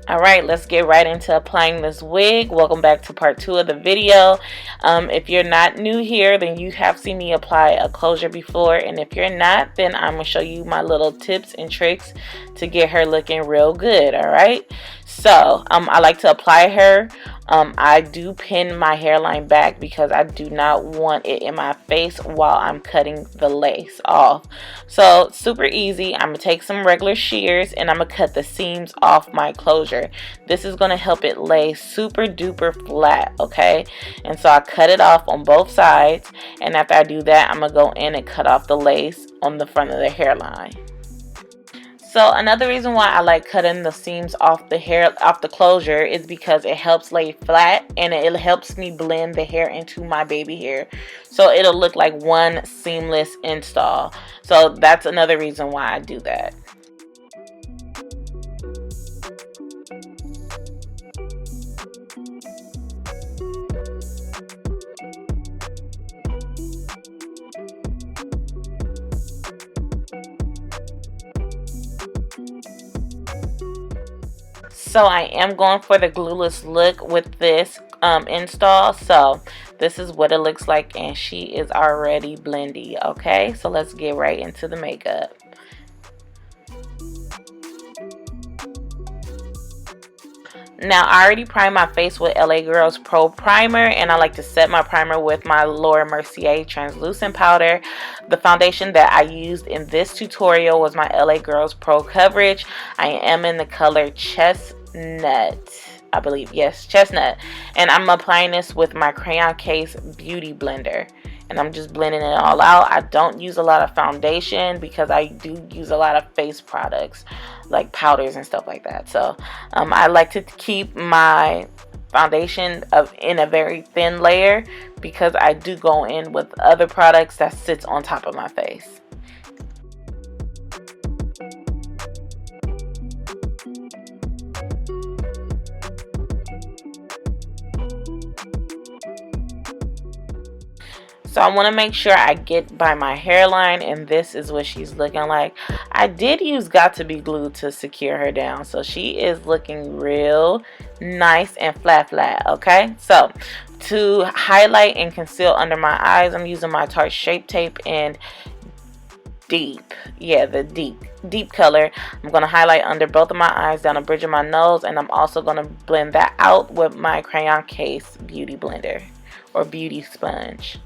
Alright, let's get right into applying this wig. Welcome back to part 2 of the video. If you're not new here, then you have seen me apply a closure before. And if you're not, then I'm going to show you my little tips and tricks to get her looking real good. Alright, so I like to apply her. I do pin my hairline back because I do not want it in my face while I'm cutting the lace off. So super easy. I'm going to take some regular shears and I'm going to cut the seams off my closure. This is going to help it lay super duper flat, okay? And so I cut it off on both sides, and after I do that, I'm going to go in and cut off the lace on the front of the hairline. So another reason why I like cutting the seams off the closure is because it helps lay flat, and it helps me blend the hair into my baby hair, so it'll look like one seamless install. So that's another reason why I do that. So I am going for the glueless look with this install. So this is what it looks like, and she is already blendy. Okay, so let's get right into the makeup. Now I already primed my face with LA Girls Pro primer, and I like to set my primer with my Laura Mercier translucent powder. The foundation that I used in this tutorial was my LA Girls Pro coverage. I am in the color Chestnut, I believe. Yes, Chestnut. And I'm applying this with my Crayon Case Beauty Blender. And I'm just blending it all out. I don't use a lot of foundation because I do use a lot of face products like powders and stuff like that. So I like to keep my foundation in a very thin layer because I do go in with other products that sits on top of my face. So I want to make sure I get by my hairline, and this is what she's looking like. I did use Got To Be Glue to secure her down, so she is looking real nice and flat, okay? So to highlight and conceal under my eyes, I'm using my Tarte Shape Tape and Deep. Yeah, the deep color. I'm going to highlight under both of my eyes, down the bridge of my nose, and I'm also going to blend that out with my Crayon Case Beauty Blender or Beauty Sponge.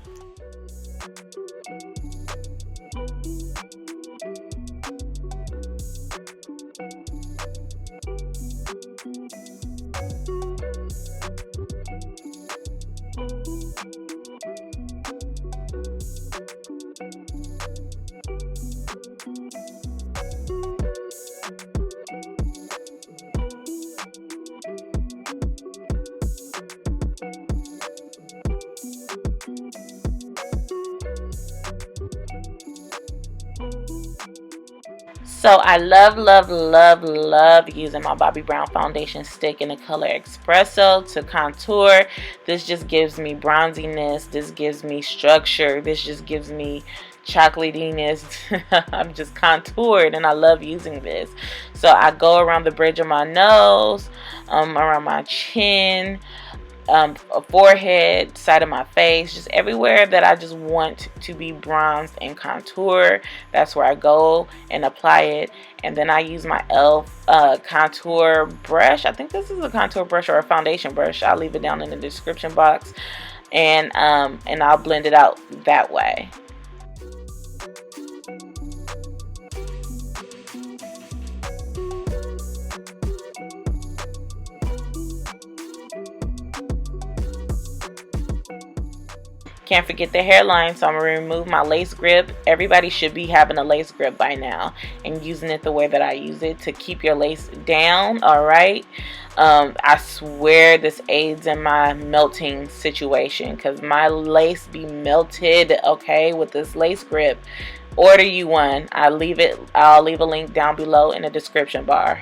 So I love using my Bobbi Brown foundation stick in the color Espresso to contour. This just gives me bronziness. This gives me structure. This just gives me chocolatiness. I'm just contoured, and I love using this. So I go around the bridge of my nose, around my chin, forehead, side of my face, just everywhere that I just want to be bronzed and contour. That's where I go and apply it. And then I use my e.l.f. Contour brush. I think this is a contour brush or a foundation brush. I'll leave it down in the description box, and I'll blend it out that way. Can't forget the hairline, so I'm going to remove my lace grip. Everybody should be having a lace grip by now and using it the way that I use it to keep your lace down, alright? I swear this aids in my melting situation because my lace be melted, okay, with this lace grip. Order you one. I'll leave a link down below in the description bar.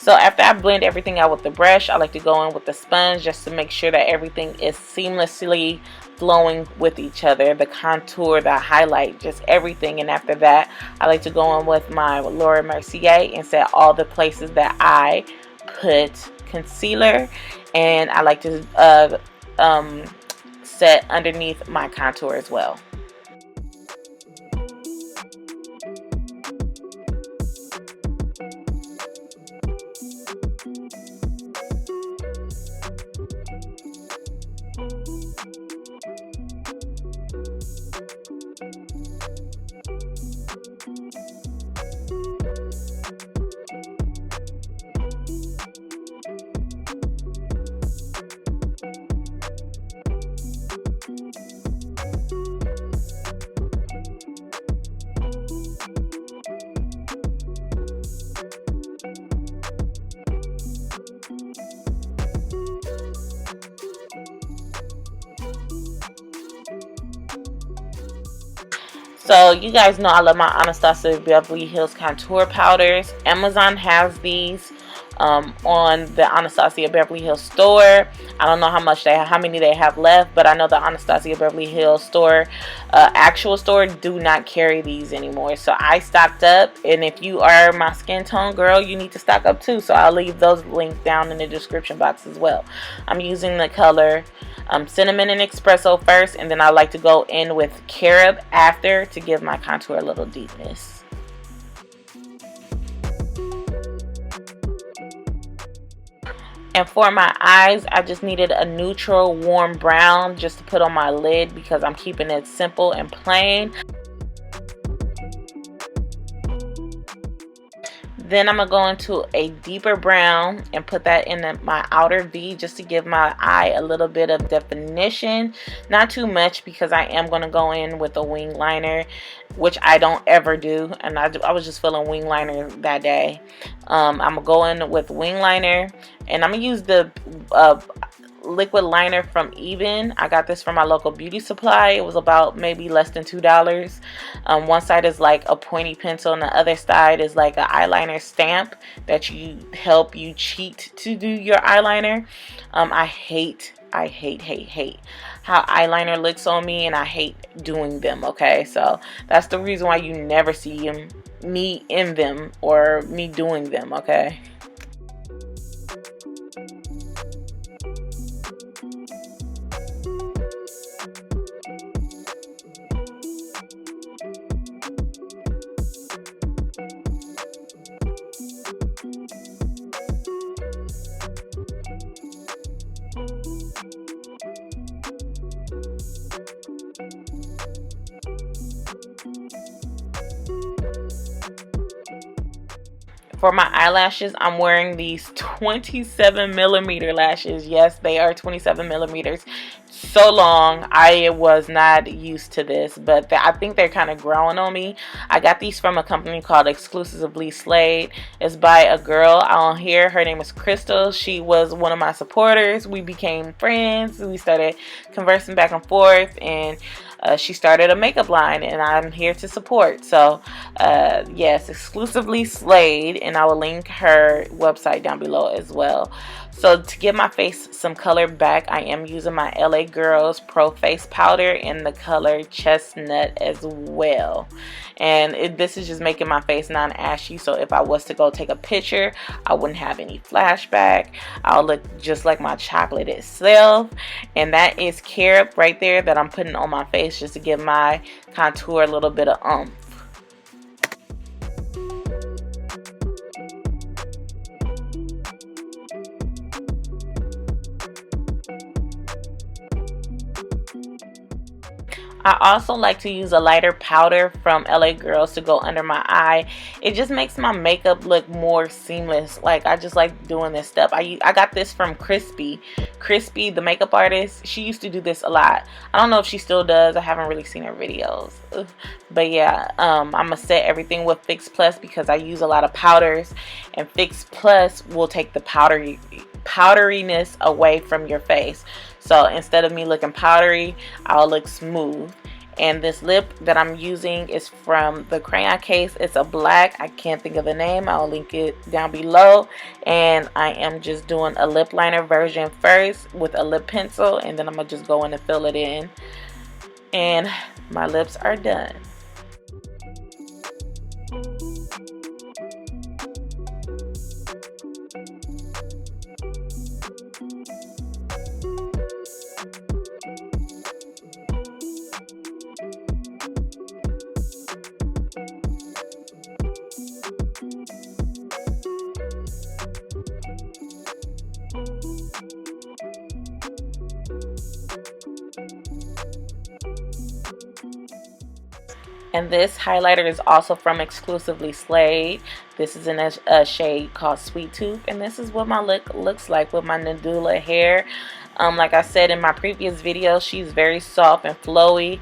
So after I blend everything out with the brush, I like to go in with the sponge just to make sure that everything is seamlessly flowing with each other, the contour, the highlight, just everything. And after that, I like to go in with my Laura Mercier and set all the places that I put concealer, and I like to set underneath my contour as well. So you guys know I love my Anastasia Beverly Hills contour powders. Amazon has these on the Anastasia Beverly Hills store. I don't know how many they have left, but I know the Anastasia Beverly Hills store, actual store, do not carry these anymore. So I stocked up, and if you are my skin tone girl, you need to stock up too. So I'll leave those links down in the description box as well. I'm using the color Cinnamon and Espresso first, and then I like to go in with Carob after to give my contour a little deepness. And for my eyes, I just needed a neutral warm brown just to put on my lid because I'm keeping it simple and plain. Then I'm going to go into a deeper brown and put that in my outer V just to give my eye a little bit of definition. Not too much because I am going to go in with a wing liner, which I don't ever do. And I was just feeling wing liner that day. I'm going to go in with wing liner, and I'm going to use the liquid liner from Even. I got this from my local beauty supply. It was about maybe less than $2. One side is like a pointy pencil, and the other side is like an eyeliner stamp that help you cheat to do your eyeliner. I hate how eyeliner looks on me, and I hate doing them. Okay, so that's the reason why you never see me in them or me doing them. Okay. For my eyelashes, I'm wearing these 27 millimeter lashes. Yes, they are 27 millimeters. So long. I was not used to this, but I think they're kind of growing on me. I got these from a company called Exclusively Slayed. It's by a girl on here. Her name is Crystal. She was one of my supporters. We became friends. We started conversing back and forth, and she started a makeup line, and I'm here to support. So yes, Exclusively Slayed, and I will link her website down below as well. So to give my face some color back, I am using my LA Girls Pro Face Powder in the color Chestnut as well. And this is just making my face non-ashy, so if I was to go take a picture, I wouldn't have any flashback. I'll look just like my chocolate itself. And that is Carob right there that I'm putting on my face just to give my contour a little bit of oomph. I also like to use a lighter powder from LA Girls to go under my eye. It just makes my makeup look more seamless. Like, I just like doing this stuff. I got this from Crispy, the makeup artist. She used to do this a lot. I don't know if she still does. I haven't really seen her videos. But yeah, I'm going to set everything with Fix Plus because I use a lot of powders. And Fix Plus will take the powderiness away from your face. So instead of me looking powdery, I'll look smooth. And this lip that I'm using is from the crayon case. It's a black. I can't think of the name. I'll link it down below. And I am just doing a lip liner version first with a lip pencil, and then I'm going to just go in and fill it in. And my lips are done. And this highlighter is also from Exclusively Slayed. This is in a shade called Sweet Tooth. And this is what my look looks like with my Nadula hair. Like I said in my previous video, she's very soft and flowy.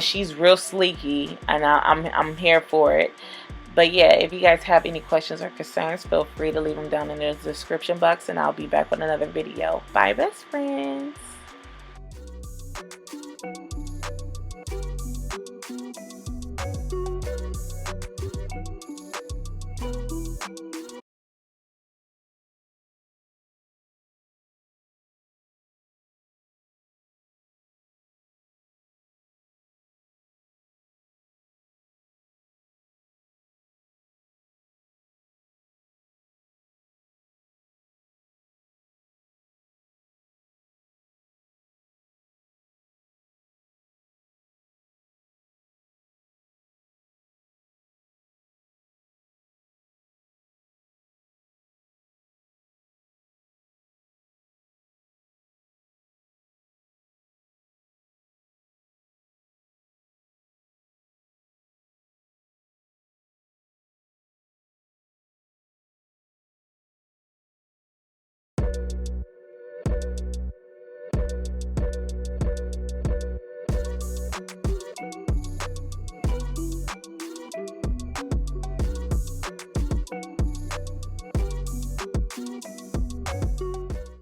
She's real sleeky, and I'm here for it. But yeah, if you guys have any questions or concerns, feel free to leave them down in the description box, and I'll be back with another video. Bye, best friends.